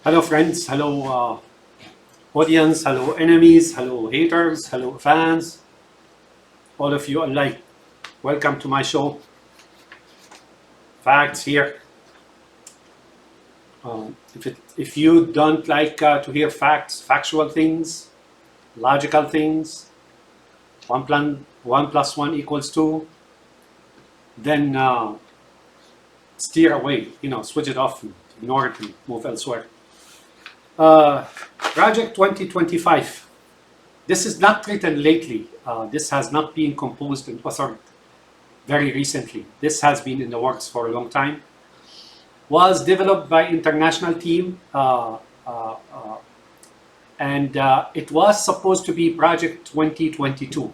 Hello friends, hello audience, hello enemies, hello haters, hello fans, all of you alike. Welcome to my show. Facts here. If you don't like to hear facts, factual things, logical things, one plus one equals two, then steer away. Switch it off, and ignore it, and move elsewhere. Project 2025. This is not written lately. This has not been composed and authored very recently. This has been in the works for a long time. Was developed by international team, and it was supposed to be Project 2022,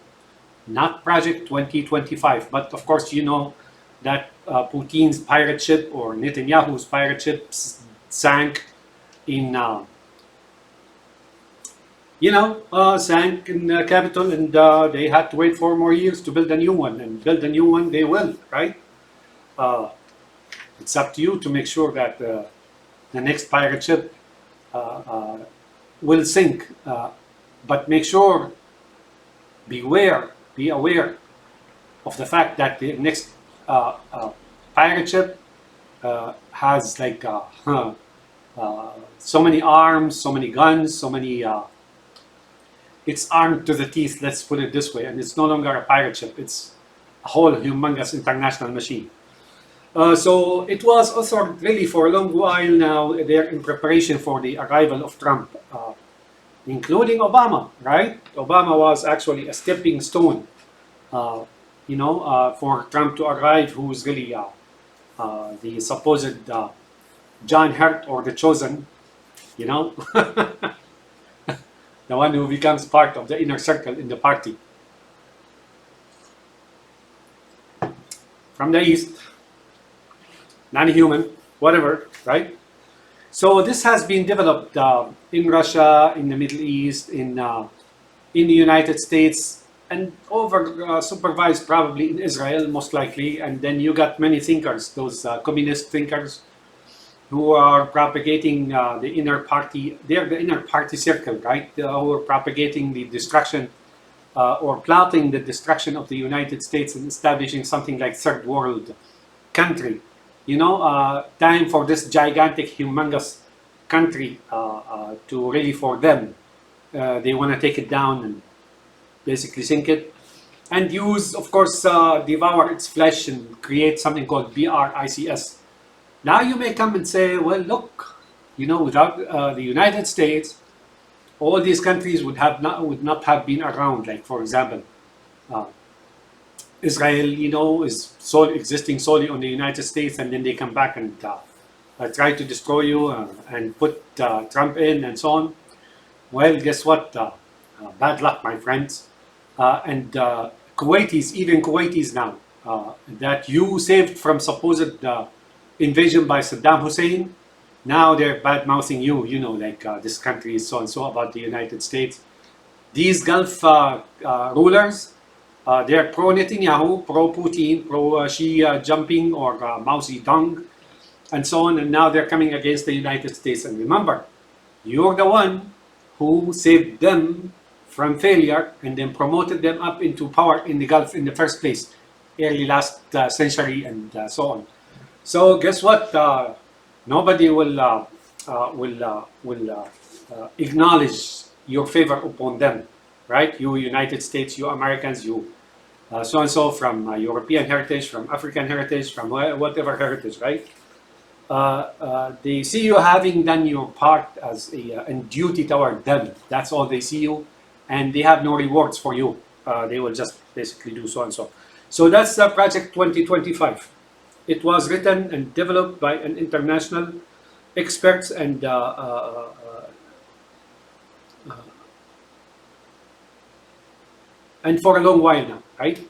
not Project 2025. But of course, you know that Putin's pirate ship or Netanyahu's pirate ship sank in sank in the capital, and they had to wait 4 more years to build a new one, and build a new one they will, right? It's up to you to make sure that the next pirate ship will sink, but make sure, be aware of the fact that the next pirate ship has like so many arms, so many guns, so many it's armed to the teeth, let's put it this way, and it's no longer a pirate ship, it's a whole humongous international machine. So it was authored really for a long while now. They're in preparation for the arrival of Trump, including Obama, right? Obama was actually a stepping stone, for Trump to arrive, who's really the supposed John Hurt, or the chosen, the one who becomes part of the inner circle in the party. From the East, non-human, whatever, right? So this has been developed in Russia, in the Middle East, in the United States, and supervised probably in Israel, most likely. And then you got many thinkers, those communist thinkers, who are propagating the inner party. They're the inner party circle, right? Who are propagating the destruction or plotting the destruction of the United States and establishing something like third world country. Time for this gigantic, humongous country to really, for them, they want to take it down and basically sink it, and use, of course, devour its flesh and create something called BRICS. Now you may come and say, well, look, without the United States, all these countries would not have been around. Like, for example, Israel, is existing solely on the United States, and then they come back and try to destroy you and put Trump in and so on. Well, guess what? Bad luck, my friends. And Kuwaitis, even Kuwaitis now, that you saved from supposed invasion by Saddam Hussein, now they're bad-mouthing you, this country is so-and-so about the United States. These Gulf rulers, they're pro-Netanyahu, pro-Putin, pro-Xi jumping, or Mao Zedong, and so on, and now they're coming against the United States. And remember, you're the one who saved them from failure and then promoted them up into power in the Gulf in the first place, early last century, and so on. So guess what? Nobody will acknowledge your favor upon them, right? You United States, you Americans, you so and so, from European heritage, from African heritage, from whatever heritage, right? They see you having done your part as and duty toward them. That's all they see you, and they have no rewards for you. They will just basically do so and so. So that's Project 2025. It was written and developed by an international experts and for a long while now, right?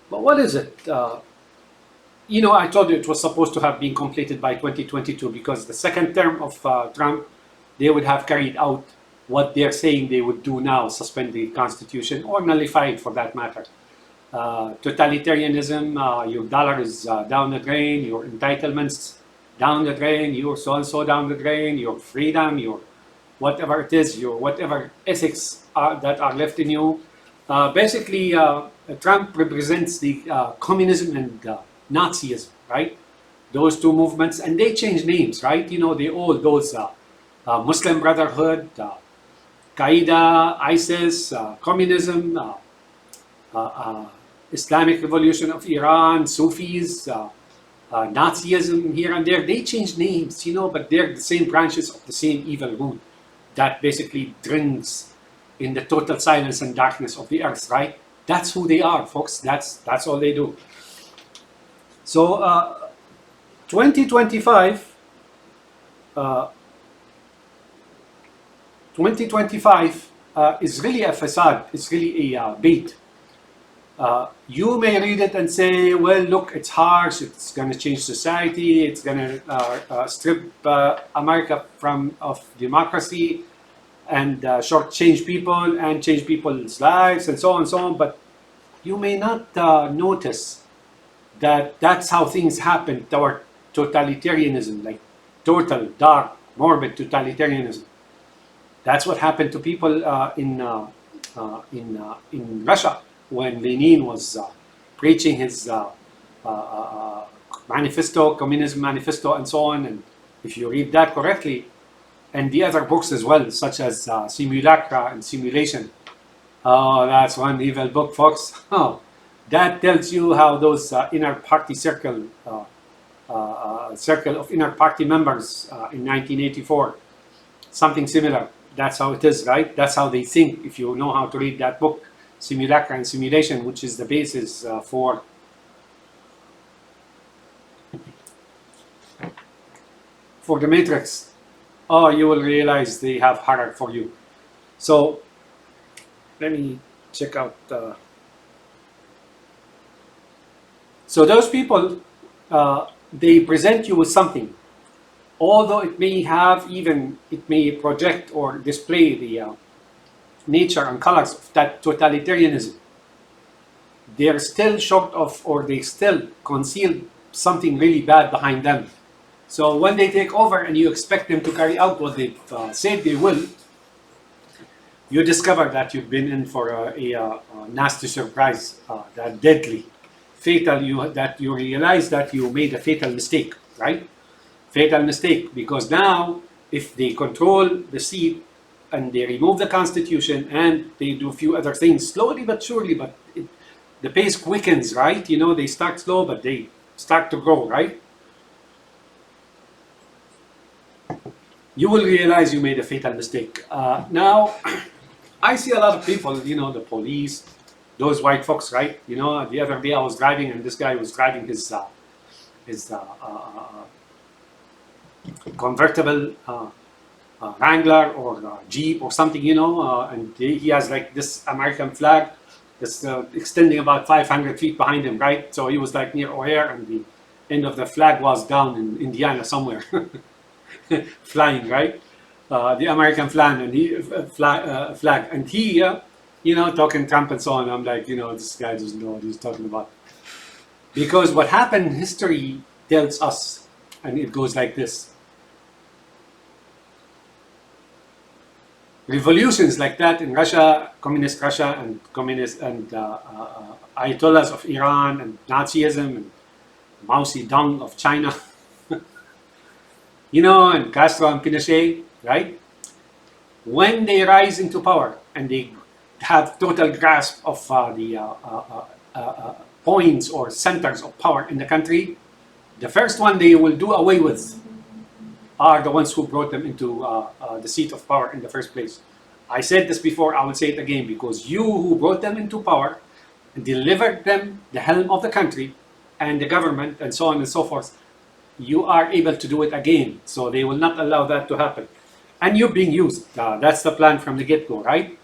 But what is it? I told you it was supposed to have been completed by 2022, because the second term of Trump, they would have carried out what they're saying they would do now, suspend the Constitution, or nullify it for that matter. Totalitarianism, your dollar is down the drain, your entitlements down the drain, you're so-and-so down the drain, your freedom, your whatever it is, your whatever ethics that are left in you. Basically, Trump represents the communism and Nazism, right? Those two movements, and they change names, right? You know, they all, those Muslim Brotherhood, Qaeda, ISIS, communism, Islamic Revolution of Iran, Sufis, Nazism here and there. They change names, you know, but they're the same branches of the same evil root that basically drinks in the total silence and darkness of the earth, right? That's who they are, folks. That's all they do. So 2025 is really a facade. It's really a bait. You may read it and say, well, look, it's harsh, it's going to change society, it's going to strip America of democracy and shortchange people and change people's lives and so on and so on. But you may not notice that that's how things happen toward totalitarianism, like total, dark, morbid totalitarianism. That's what happened to people in Russia when Lenin was preaching his manifesto, communism manifesto, and so on. And if you read that correctly, and the other books as well, such as Simulacra and Simulation. Oh, that's one evil book, folks. Oh, that tells you how those inner party circle of inner party members in 1984, something similar. That's how it is, right? That's how they think. If you know how to read that book, Simulacra and Simulation, which is the basis for the Matrix, oh, you will realize they have horror for you. So let me check out. So those people, they present you with something, although it may project or display the nature and colors of that totalitarianism. They're still short of, or they still conceal something really bad behind them. So when they take over and you expect them to carry out what they've said they will, you discover that you've been in for a nasty surprise, that deadly, fatal, that you realize that you made a fatal mistake, right? Fatal mistake, because now if they control the seat and they remove the constitution and they do a few other things, slowly but surely, but the pace quickens, right? You know, they start slow, but they start to grow, right? You will realize you made a fatal mistake. Now, I see a lot of people, you know, the police, those white folks, right? You know, the other day I was driving and this guy was driving his convertible Wrangler or Jeep or something, you know, and he has like this American flag that's extending about 500 feet behind him, right? So he was like near O'Hare and the end of the flag was down in Indiana somewhere. Flying, right? The American flag, and flag, and he, you know, talking Trump and so on. I'm like, you know, this guy doesn't know what he's talking about. Because what happened, history tells us, and it goes like this: revolutions like that in Russia, communist Russia, and communist and Ayatollahs of Iran, and Nazism, and Mao Zedong of China. You know, and Castro and Pinochet, right? When they rise into power and they have total grasp of the points or centers of power in the country, the first one they will do away with are the ones who brought them into the seat of power in the first place. I said this before, I will say it again, because you who brought them into power and delivered them the helm of the country and the government and so on and so forth, you are able to do it again. So they will not allow that to happen. And you're being used. That's the plan from the get-go, right?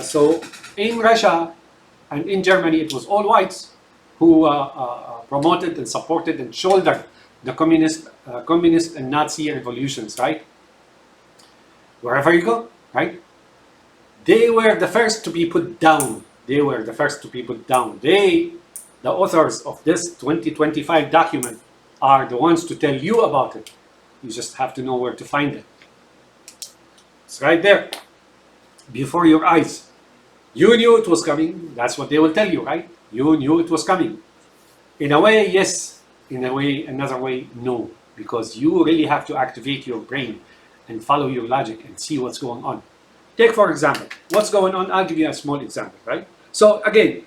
So in Russia and in Germany, it was all whites who promoted and supported and shouldered the communist and Nazi revolutions, right? Wherever you go, right? They were the first to be put down. They were the first to be put down. They, the authors of this 2025 document, are the ones to tell you about it. You just have to know where to find it. It's right there, before your eyes. You knew it was coming. That's what they will tell you, right? You knew it was coming. In a way, yes. In a way, another way, no. Because you really have to activate your brain and follow your logic and see what's going on. Take, for example, what's going on. I'll give you a small example, right? So again,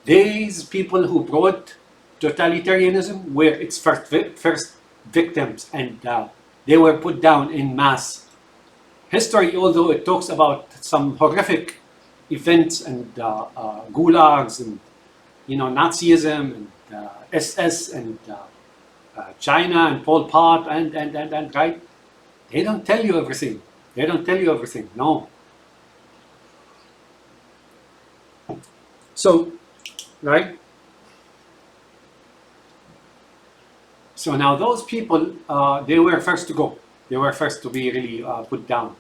these people who brought totalitarianism were its first victims, and they were put down in mass. History, although it talks about some horrific events and gulags and Nazism and SS and China and Pol Pot and right, they don't tell you everything. They don't tell you everything. No. So, right. So now those people, they were first to go. They were first to be really put down.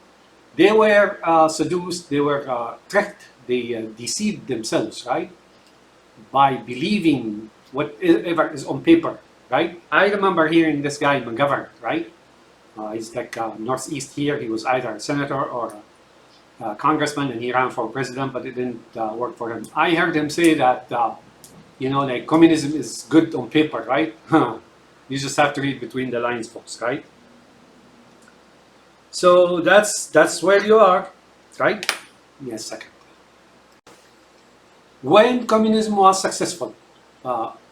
They were seduced. They were tricked. They deceived themselves, right, by believing whatever is on paper, right? I remember hearing this guy McGovern, right? He's like northeast here. He was either a senator or a congressman, and he ran for president, but it didn't work for him. I heard him say that like communism is good on paper, right? You just have to read between the lines, folks, right? So that's where you are, right? Yes, second. When communism was successful,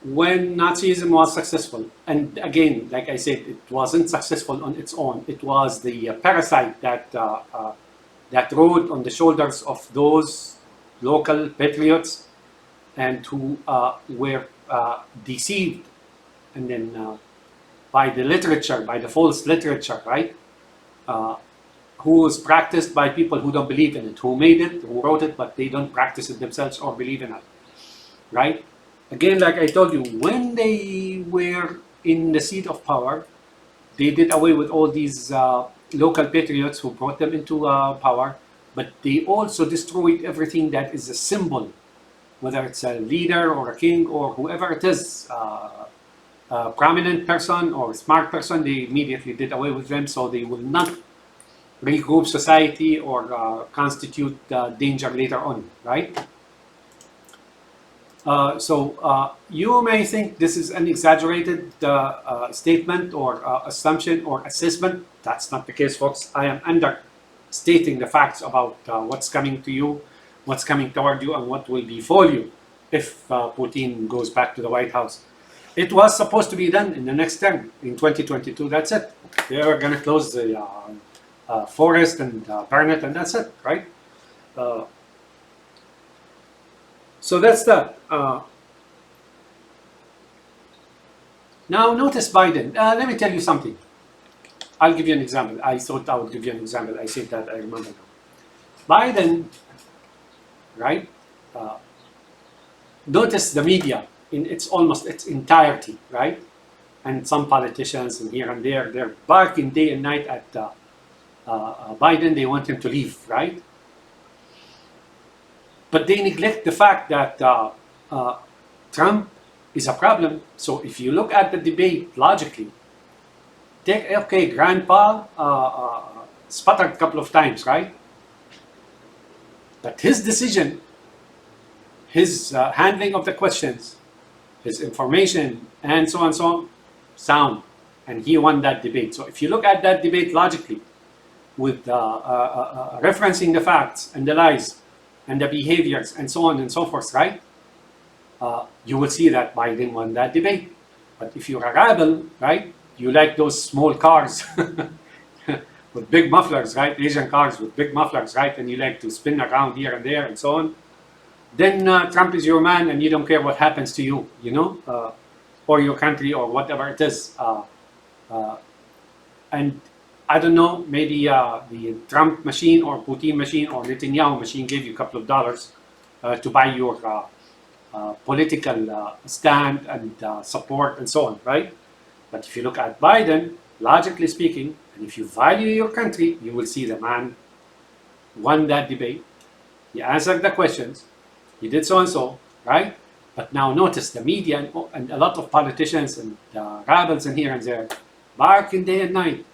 when Nazism was successful, and again, like I said, it wasn't successful on its own. It was the parasite that rode on the shoulders of those local patriots and who were deceived, and then by the literature, by the false literature, right? Who was practiced by people who don't believe in it, who made it, who wrote it, but they don't practice it themselves or believe in it, right? Again, like I told you, when they were in the seat of power, they did away with all these local patriots who brought them into power, but they also destroyed everything that is a symbol, whether it's a leader or a king or whoever it is, a prominent person or a smart person. They immediately did away with them, so they will not regroup society or constitute danger later on, right? So you may think this is an exaggerated statement or assumption or assessment. That's not the case, folks. I am understating the facts about what's coming to you, what's coming toward you, and what will befall you if Putin goes back to the White House. It was supposed to be done in the next term, in 2022. That's it. They were going to close the forest and burn it, and that's it, right? So that's that. Now notice Biden. Let me tell you something. I'll give you an example. I thought I would give you an example. I said that, I remember now. Biden, right? Notice the media in almost its entirety, right? And some politicians and here and there, they're barking day and night at Biden. They want him to leave, right? But they neglect the fact that Trump is a problem. So if you look at the debate logically, okay, Grandpa sputtered a couple of times, right? But his decision, his handling of the questions, his information, and so on, sound. And he won that debate. So if you look at that debate logically, with referencing the facts and the lies and the behaviors and so on and so forth, right? You will see that Biden won that debate. But if you're a rebel, right? You like those small cars with big mufflers, right? Asian cars with big mufflers, right? And you like to spin around here and there and so on. Then Trump is your man, and you don't care what happens to you, or your country or whatever it is. And I don't know, maybe the Trump machine or Putin machine or Netanyahu machine gave you a couple of dollars to buy your political stand and support and so on, right? But if you look at Biden, logically speaking, and if you value your country, you will see the man won that debate. He answered the questions. He did so and so, right? But now notice the media and a lot of politicians and rebels in here and there, barking day and night,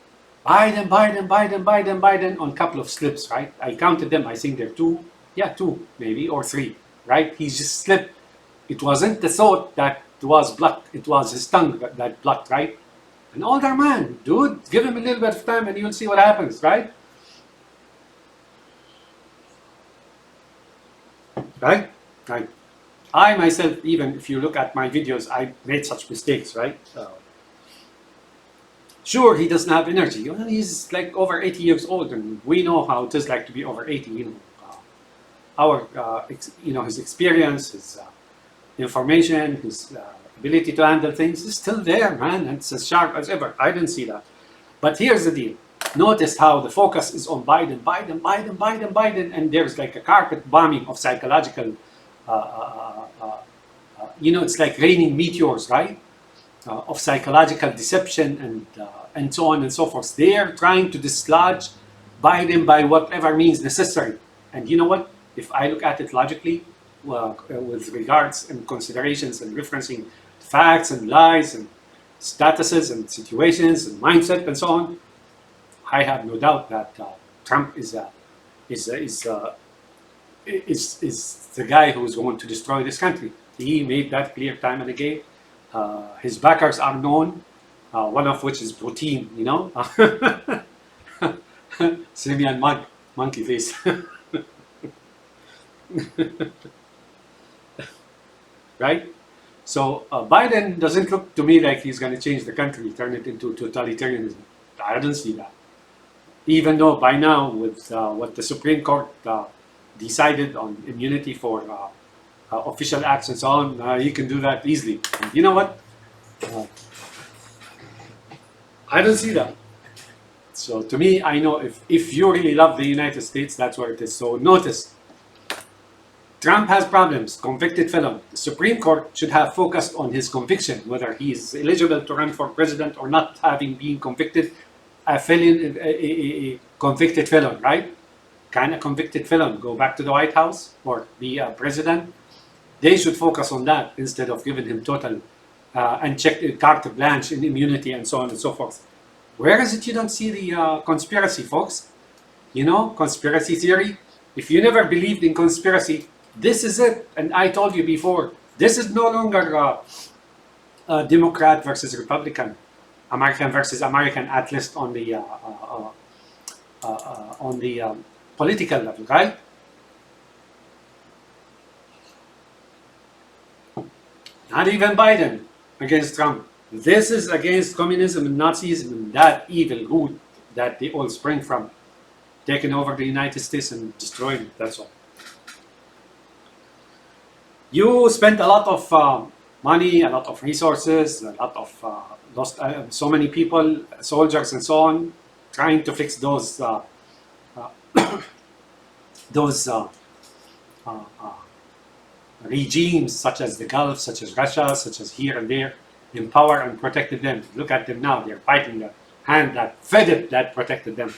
Biden, Biden, Biden, Biden, Biden, on a couple of slips, right? I counted them. I think there are two maybe, or three, right? He just slipped. It wasn't the thought that was blocked. It was his tongue that blocked, right? An older man, dude, give him a little bit of time and you'll see what happens, right? Right? Right. I myself, even if you look at my videos, I made such mistakes, right? Sure, he doesn't have energy. Well, he's like over 80 years old, and we know how it is like to be over 80. His experience, his information, his ability to handle things is still there, man. It's as sharp as ever. I didn't see that. But here's the deal. Notice how the focus is on Biden, Biden, Biden, Biden, Biden, and there's like a carpet bombing of psychological, it's like raining meteors, right? Of psychological deception and so on and so forth. They are trying to dislodge Biden by whatever means necessary. And you know what? If I look at it logically, with regards and considerations and referencing facts and lies and statuses and situations and mindset and so on, I have no doubt that Trump is the guy who is going to destroy this country. He made that clear time and again. His backers are known, one of which is Putin, Simian monkey face. Right? So Biden doesn't look to me like he's going to change the country, turn it into totalitarianism. I don't see that. Even though by now, with what the Supreme Court decided on immunity for official acts and so on, he can do that easily. And you know what? I don't see that. So to me, I know if you really love the United States, that's where it is. So notice, Trump has problems, convicted felon. The Supreme Court should have focused on his conviction, whether he is eligible to run for president or not, having been convicted, a convicted felon, right? Can a convicted felon go back to the White House or be a president? They should focus on that instead of giving him total unchecked carte blanche in immunity and so on and so forth. Where is it you don't see the conspiracy, folks? Conspiracy theory. If you never believed in conspiracy, this is it. And I told you before, this is no longer Democrat versus Republican, American versus American, at least on the political level, right? Not even Biden against Trump. This is against communism and Nazism and that evil root that they all spring from, taking over the United States and destroying it. That's all. You spent a lot of money, a lot of resources, a lot of lost so many people, soldiers and so on, trying to fix those regimes such as the Gulf, such as Russia, such as here and there, empower and protected them. Look at them now. They're fighting the hand that fed it, that protected them.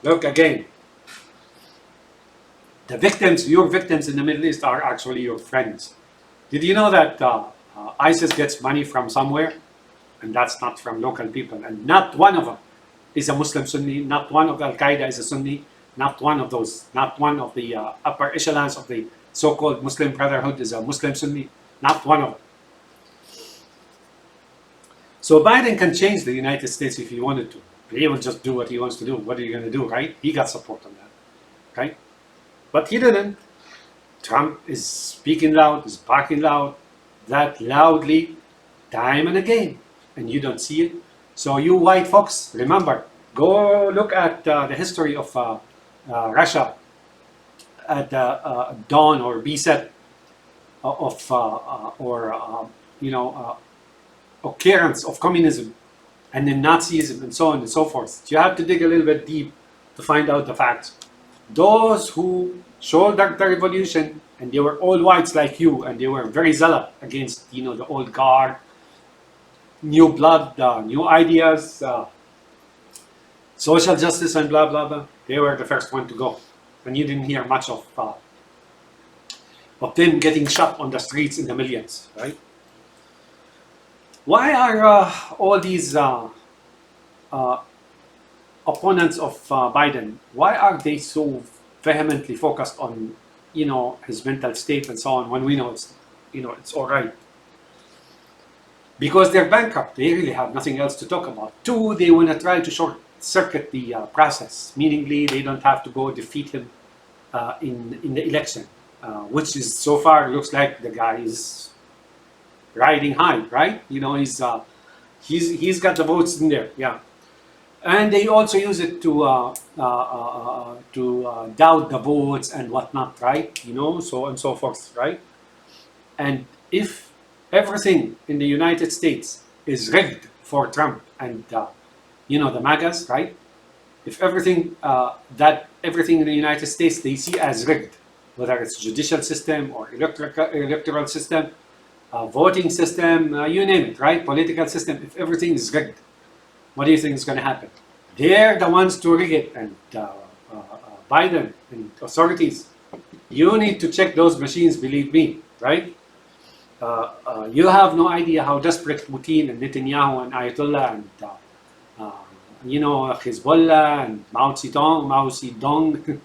Look again. The victims, your victims in the Middle East are actually your friends. Did you know that ISIS gets money from somewhere? And that's not from local people. And not one of them is a Muslim Sunni. Not one of Al-Qaeda is a Sunni. Not one of those. Not one of the upper echelons of the so-called Muslim Brotherhood is a Muslim Sunni. Not one of them. So Biden can change the United States if he wanted to. He will just do what he wants to do. What are you going to do, right? He got support on that, right? But he didn't. Trump is speaking loud, is barking loud, that loudly, time and again, and you don't see it. So you white folks, remember, go look at the history of Russia at the dawn or beset of occurrence of communism and then Nazism and so on and so forth. You have to dig a little bit deep to find out the facts. Those who shouldered the revolution, and they were all whites like you, and they were very zealot against the old guard, new blood, new ideas, social justice and blah blah blah. They were the first one to go, and you didn't hear much of of them getting shot on the streets in the millions, right? Why are all these uh, opponents of Biden, why are they so vehemently focused on, his mental state and so on, when we know it's all right? Because they're bankrupt. They really have nothing else to talk about. Two, they want to try to short circuit the process, meaningly they don't have to go defeat him in the election, which is so far looks like the guy is riding high, right? He's got the votes in there, yeah. And they also use it to doubt the votes and whatnot, right? So on and so forth, right? And if everything in the United States is rigged for Trump and the MAGAs, right? If everything in the United States they see as rigged, whether it's judicial system or electoral system, voting system, you name it, right? Political system. If everything is rigged, what do you think is going to happen? They're the ones to rig it, and Biden and authorities, you need to check those machines, believe me, right? You have no idea how desperate Putin and Netanyahu and Ayatollah and Hezbollah and Mao Zedong,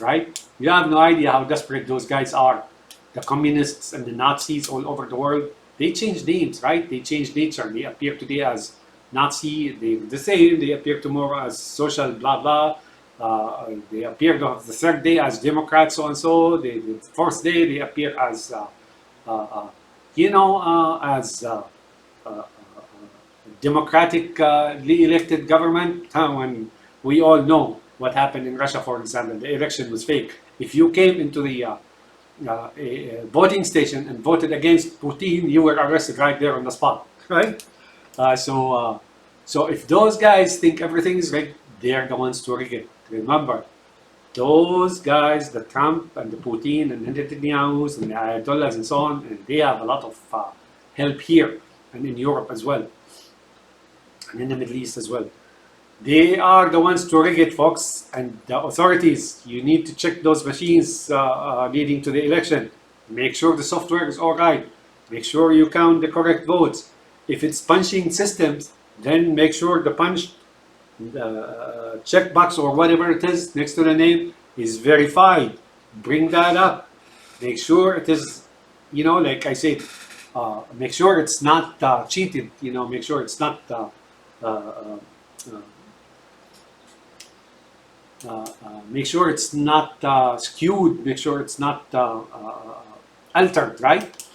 right? You have no idea how desperate those guys are. The communists and the Nazis all over the world, they change names, right? They change nature. They appear today as Nazi, the same. They appear tomorrow as social blah blah. They appear the third day as Democrats, so and so. The fourth day they appear as as democratically elected government. When we all know what happened in Russia, for example, the election was fake. If you came into the a voting station and voted against Putin, you were arrested right there on the spot, right? So if those guys think everything is rigged, they're the ones to rig it. Remember, those guys, the Trump and the Putin and the Netanyahus and the Ayatollahs and so on, and they have a lot of help here and in Europe as well, and in the Middle East as well. They are the ones to rig it, folks, and the authorities, you need to check those machines leading to the election. Make sure the software is all right. Make sure you count the correct votes. If it's punching systems, then make sure the punch checkbox or whatever it is next to the name is verified. Bring that up. Make sure it is, like I said, make sure it's not cheated. Make sure it's not make sure it's not skewed, make sure it's not altered, right?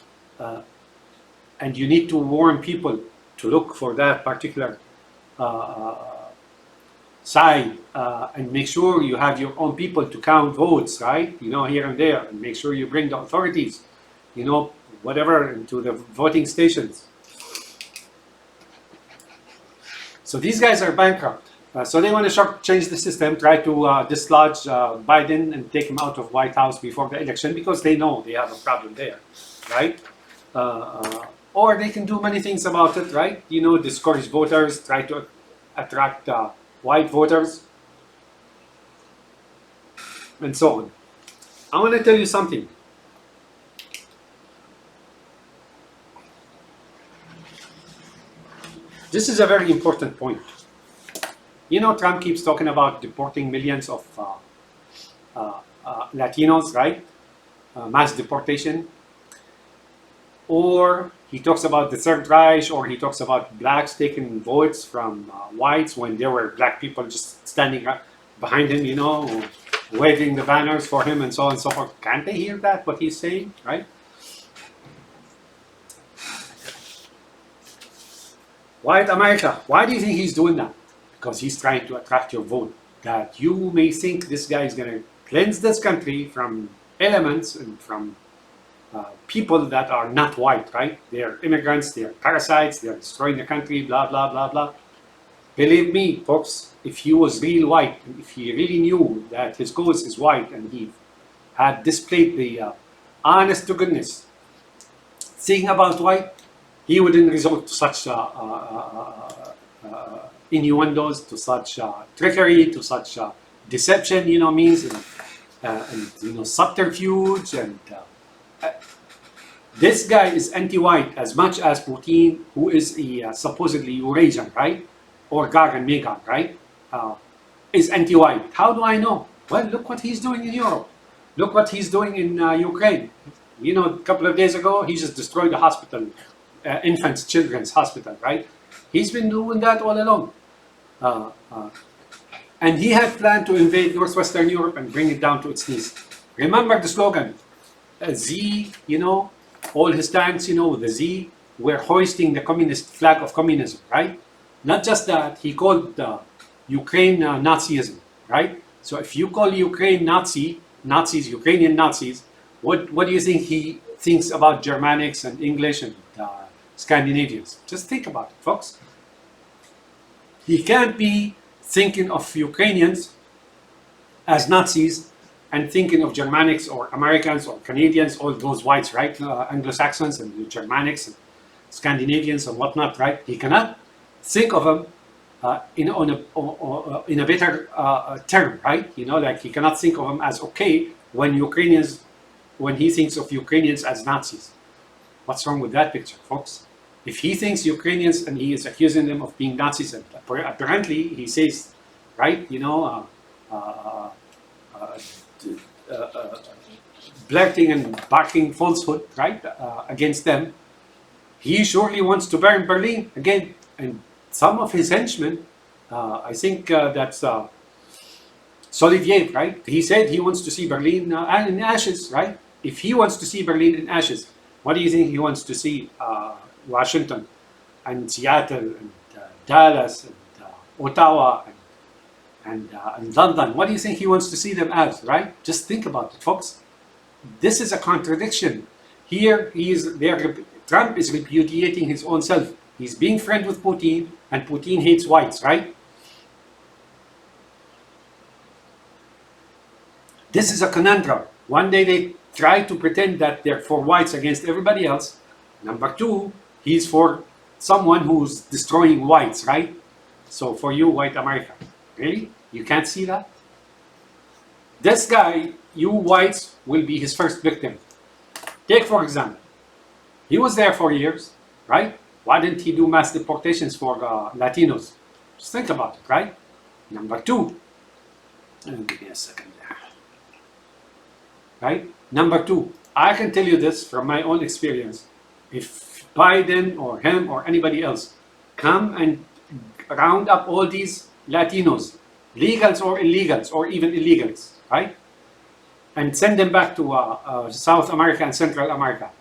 And you need to warn people to look for that particular side, and make sure you have your own people to count votes, right? Here and there, and make sure you bring the authorities, whatever, into the voting stations. So these guys are bankrupt. So they want to change the system, try to dislodge Biden and take him out of White House before the election, because they know they have a problem there, right? Or they can do many things about it, right? Discourage voters, try to attract white voters, and so on. I want to tell you something. This is a very important point. Trump keeps talking about deporting millions of Latinos, right? Mass deportation. Or he talks about the Third Reich, or he talks about blacks taking votes from whites when there were black people just standing behind him, waving the banners for him and so on and so forth. Can't they hear that, what he's saying, right? White America, why do you think he's doing that? Because he's trying to attract your vote. That you may think this guy is going to cleanse this country from elements and from people that are not white, right? They're immigrants, they're parasites, they're destroying the country, blah, blah, blah, blah. Believe me, folks, if he was real white, if he really knew that his cause is white, and he had displayed the honest to goodness thing about white, he wouldn't resort to such innuendos, to such trickery, to such deception, means and subterfuge, and this guy is anti-white as much as Putin, who is a supposedly Eurasian, right? Or Gag and Megan, right? Is anti-white. How do I know? Well, look what he's doing in Europe. Look what he's doing in Ukraine. A couple of days ago, he just destroyed the hospital, infants, children's hospital, right? He's been doing that all along. And he had planned to invade Northwestern Europe and bring it down to its knees. Remember the slogan, Z, all his tanks, with the Z, were hoisting the communist flag of communism, right? Not just that, he called Ukraine Nazism, right? So if you call Ukraine Nazis, Ukrainian Nazis, what do you think he thinks about Germanics and English and Scandinavians? Just think about it, folks. He can't be thinking of Ukrainians as Nazis and thinking of Germanics or Americans or Canadians, all those whites, right? Anglo-Saxons and Germanics and Scandinavians and whatnot, right? He cannot think of them in a better term, right? Like he cannot think of them as okay when he thinks of Ukrainians as Nazis. What's wrong with that picture, folks? If he thinks Ukrainians and he is accusing them of being Nazis, and apparently he says, right, blurting and barking falsehood, right, against them, he surely wants to burn Berlin again. And some of his henchmen, I think that's Soliviev, right? He said he wants to see Berlin in ashes, right? If he wants to see Berlin in ashes, what do you think he wants to see Washington and Seattle and Dallas and Ottawa and London? What do you think he wants to see them as, right? Just think about it, folks. This is a contradiction. Here, Trump is repudiating his own self. He's being friend with Putin, and Putin hates whites, right? This is a conundrum. One day they try to pretend that they're for whites against everybody else. Number two, he's for someone who's destroying whites, right? So for you, white America, really? You can't see that? This guy, you whites, will be his first victim. Take, for example, he was there for years, right? Why didn't he do mass deportations for Latinos? Just think about it, right? Number two, give me a second there. Right? Number two, I can tell you this from my own experience. If Biden or him or anybody else come and round up all these Latinos, legals or illegals, or even illegals, right? And send them back to South America and Central America,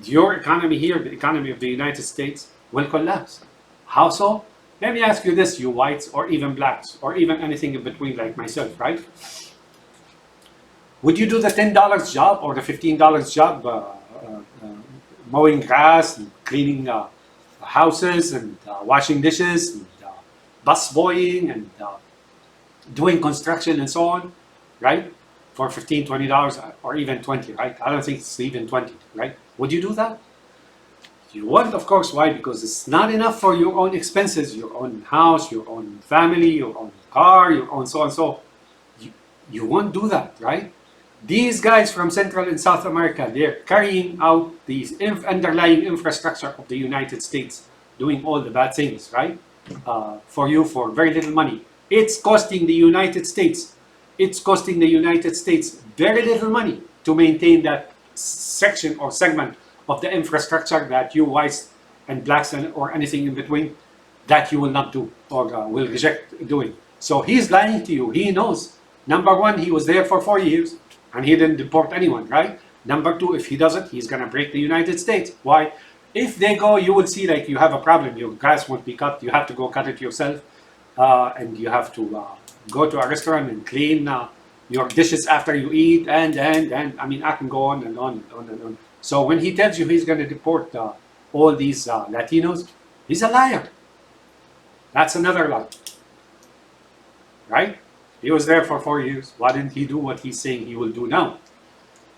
your economy here, the economy of the United States, will collapse. How so? Let me ask you this, you whites, or even blacks, or even anything in between like myself, right? Would you do the $10 job or the $15 job mowing grass and cleaning houses and washing dishes and busboying and doing construction and so on, right? For $15, $20 or even $20, right? I don't think it's even $20, right? Would you do that? You won't, of course. Why? Because it's not enough for your own expenses, your own house, your own family, your own car, your own so and so. You won't do that, right? These guys from Central and South America, they're carrying out the underlying infrastructure of the United States, doing all the bad things, right? For you, for very little money. It's costing the United States. It's costing the United States very little money to maintain that section or segment of the infrastructure that you whites and blacks or anything in between, that you will not do or will reject doing. So he's lying to you. He knows. Number one, he was there for 4 years and he didn't deport anyone, right? Number two, if he doesn't, he's going to break the United States. Why? If they go, you will see like you have a problem. Your grass won't be cut. You have to go cut it yourself. And you have to go to a restaurant and clean your dishes after you eat. And I mean, I can go on and on and on and on. So when he tells you he's going to deport all these Latinos, he's a liar. That's another lie. Right? He was there for 4 years. Why didn't he do what he's saying he will do now?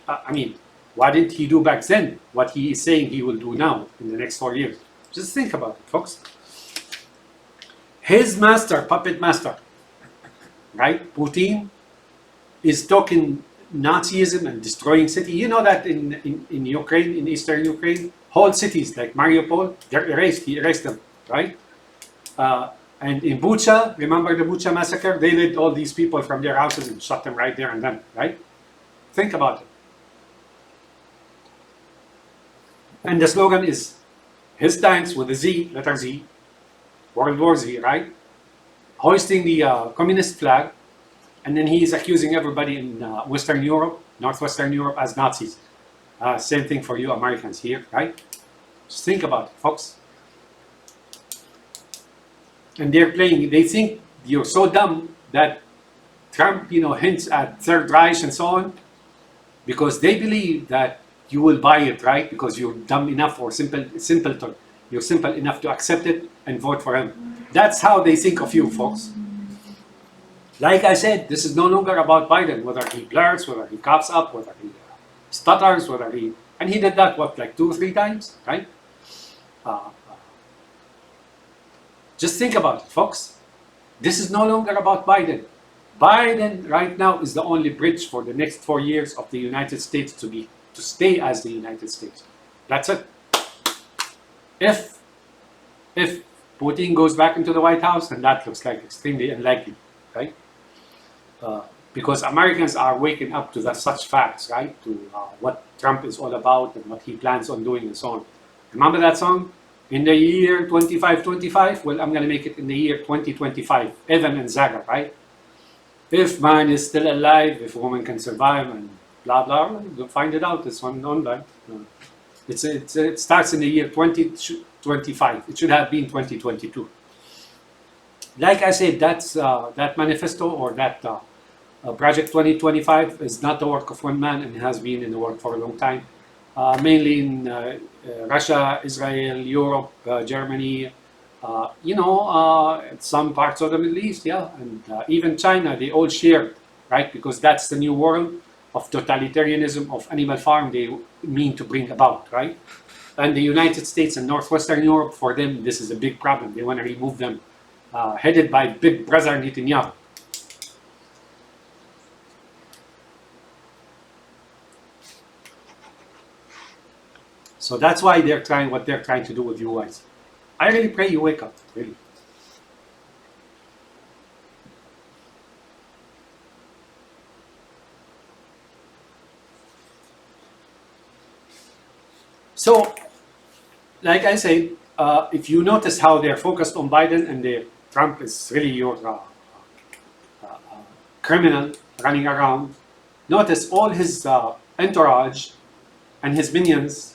I mean, why didn't he do back then what he is saying he will do now in the next 4 years? Just think about it, folks. His master, puppet master, right? Putin is talking Nazism and destroying city. You know that in Ukraine, in eastern Ukraine, whole cities like Mariupol, they're erased. He erased them, right? And in Bucha, remember the Bucha massacre? They led all these people from their houses and shot them right there and then, right? Think about it. And the slogan is his tanks with a Z, letter Z, World War Z, right? Hoisting the communist flag, and then he is accusing everybody in Western Europe, Northwestern Europe as Nazis. Same thing for you Americans here, right? Just think about it, folks. And they're playing, they think you're so dumb that Trump, hints at Third Reich and so on, because they believe that you will buy it, right? Because you're dumb enough or simpleton. You're simple enough to accept it and vote for him. That's how they think of you, folks. Like I said, this is no longer about Biden, whether he blurs, whether he coughs up, whether he stutters, and he did that, like 2 or 3 times, right? Just think about it, folks. This is no longer about Biden. Biden right now is the only bridge for the next 4 years of the United States to stay as the United States. That's it. If Putin goes back into the White House, and that looks like extremely unlikely, right? Because Americans are waking up to such facts, right? To what Trump is all about and what he plans on doing and so on. Remember that song? In the year 2525? Well, I'm going to make it in the year 2025. Evan and Zaga, right? If man is still alive, if woman can survive, and blah, blah, you'll find it out. It's online. It starts in the year 2025. It should have been 2022. Like I said, that manifesto or that Project 2025 is not the work of one man and has been in the work for a long time. Mainly in Russia, Israel, Europe, Germany, some parts of the Middle East, yeah, and even China, they all shared, right? Because that's the new world of totalitarianism, of animal farm they mean to bring about, right? And the United States and Northwestern Europe, for them, this is a big problem. They want to remove them, headed by Big Brother Netanyahu. So that's why they're trying what they're trying to do with you guys. I really pray you wake up, really. So, like I said, if you notice how they're focused on Biden and Trump is really your criminal running around, notice all his entourage and his minions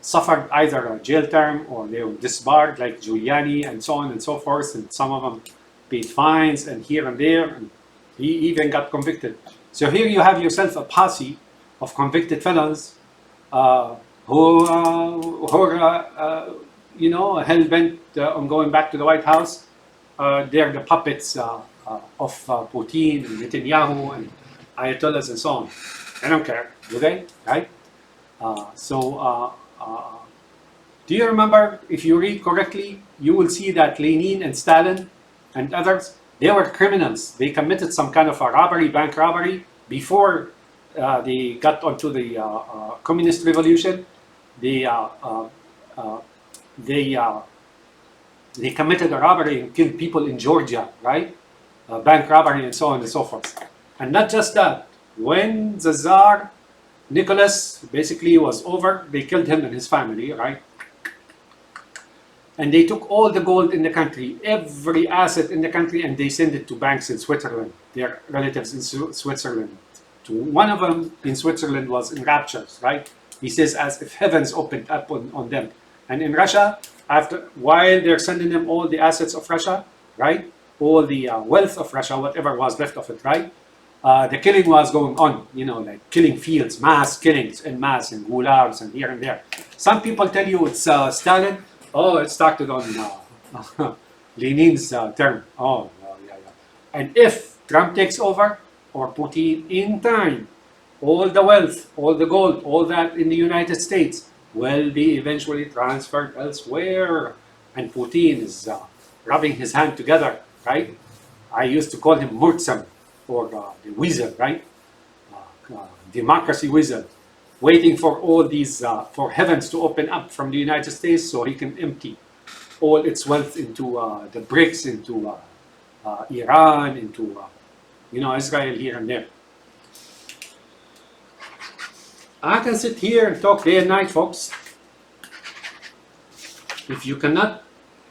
suffered either a jail term or they were disbarred, like Giuliani and so on and so forth, and some of them paid fines and here and there, and he even got convicted. So here you have yourself a posse of convicted felons who are hell-bent on going back to the White House. They're the puppets of Putin and Netanyahu and Ayatollahs and so on. They don't care, do they? Right? Do you remember, if you read correctly, you will see that Lenin and Stalin and others, they were criminals. They committed some kind of a robbery, bank robbery, before they got onto the communist revolution. They committed a robbery and killed people in Georgia, right? Bank robbery and so on and so forth. And not just that, when the Tsar Nicholas basically was over, they killed him and his family, right? And they took all the gold in the country, every asset in the country, and they sent it to banks in Switzerland, their relatives in Switzerland. One of them in Switzerland was in raptures, right? He says as if heavens opened up on them. And in Russia, while they're sending them all the assets of Russia, right? All the wealth of Russia, whatever was left of it, right? The killing was going on, like killing fields, mass killings en masse in gulags and here and there. Some people tell you it's Stalin. Oh, it started on Lenin's term. Oh, yeah. And if Trump takes over, or Putin in time, all the wealth, all the gold, all that in the United States will be eventually transferred elsewhere. And Putin is rubbing his hand together, right? I used to call him Murtsam, or the weasel, right? democracy wizard, waiting for all these, for heavens to open up from the United States so he can empty all its wealth into the BRICS, into Iran, into Israel here and there. I can sit here and talk day and night, folks. If you cannot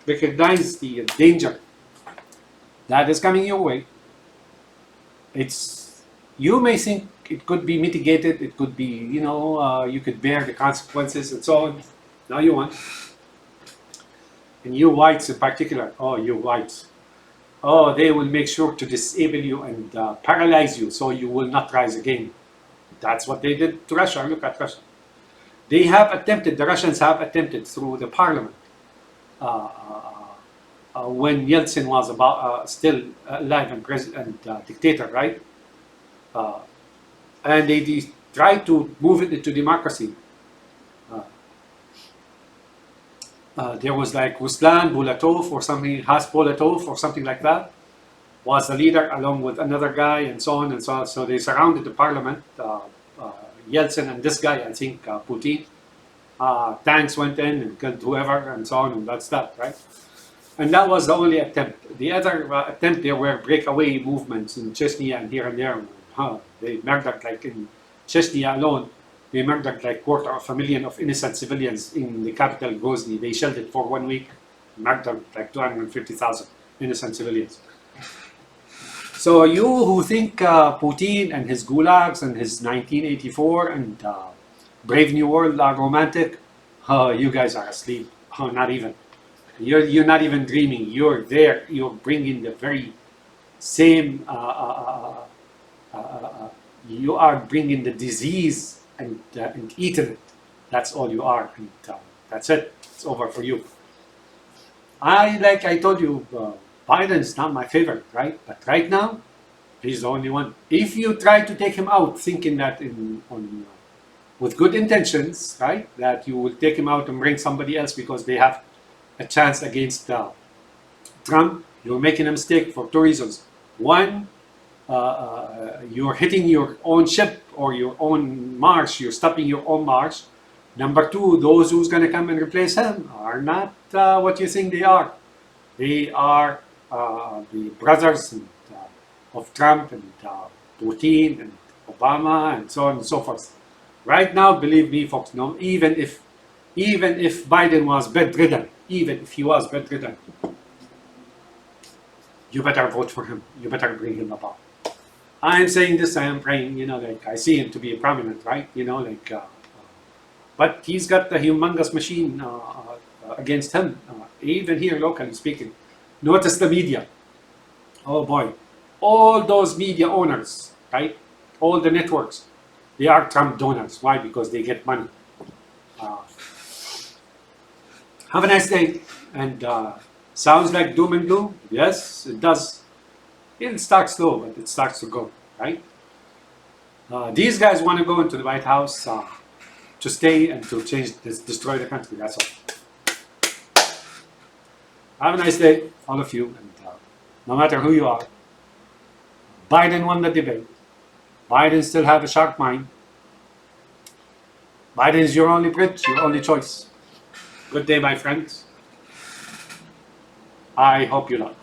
recognize the danger that is coming your way, you may think it could be mitigated, it could be, you could bear the consequences and so on. No, you won't. And you whites in particular, you whites, they will make sure to disable you and paralyze you so you will not rise again. That's what they did to Russia. Look at Russia. The Russians have attempted through the parliament, when Yeltsin was still alive and dictator, right? And they tried to move it into democracy. There was like Ruslan Bulatov or something, Haspolatov or something like that, was the leader along with another guy and so on and so on. So they surrounded the parliament, Yeltsin and this guy, I think Putin. Tanks went in and killed whoever and so on, and that's that, right? And that was the only attempt. The other attempt, there were breakaway movements in Chechnya and here and there. They murdered, like in Chechnya alone, they murdered like 250,000 of innocent civilians in the capital Grozny. They shelled it for 1 week, murdered like 250,000 innocent civilians. So you who think Putin and his gulags and his 1984 and Brave New World are romantic, you guys are asleep. Not even. You're not even dreaming. You're there. You're bringing the very same. You are bringing the disease and eating it. That's all you are, and that's it. It's over for you. Like I told you, Biden's not my favorite, right? But right now, he's the only one. If you try to take him out, thinking that with good intentions, right, that you will take him out and bring somebody else because they have a chance against Trump, you're making a mistake for two reasons. One, you're hitting your own ship or your own march. You're stopping your own march. Number two, those who's going to come and replace him are not what you think they are. They are the brothers of Trump and Putin and Obama and so on and so forth. Right now, believe me, folks, no, even if Biden was bedridden, even if he was bedridden, you better vote for him. You better bring him about. I am saying this, I am praying, like I see him to be prominent, right? But he's got the humongous machine against him, even here locally speaking. Notice the media. Oh boy. All those media owners, right? All the networks, they are Trump donors. Why? Because they get money. Have a nice day. And sounds like doom and gloom. Yes, it does. It starts slow, but it starts to go, right? These guys want to go into the White House to stay and to destroy the country. That's all. Have a nice day, all of you. And no matter who you are, Biden won the debate. Biden still have a sharp mind. Biden is your only bridge, your only choice. Good day, my friends. I hope you luck.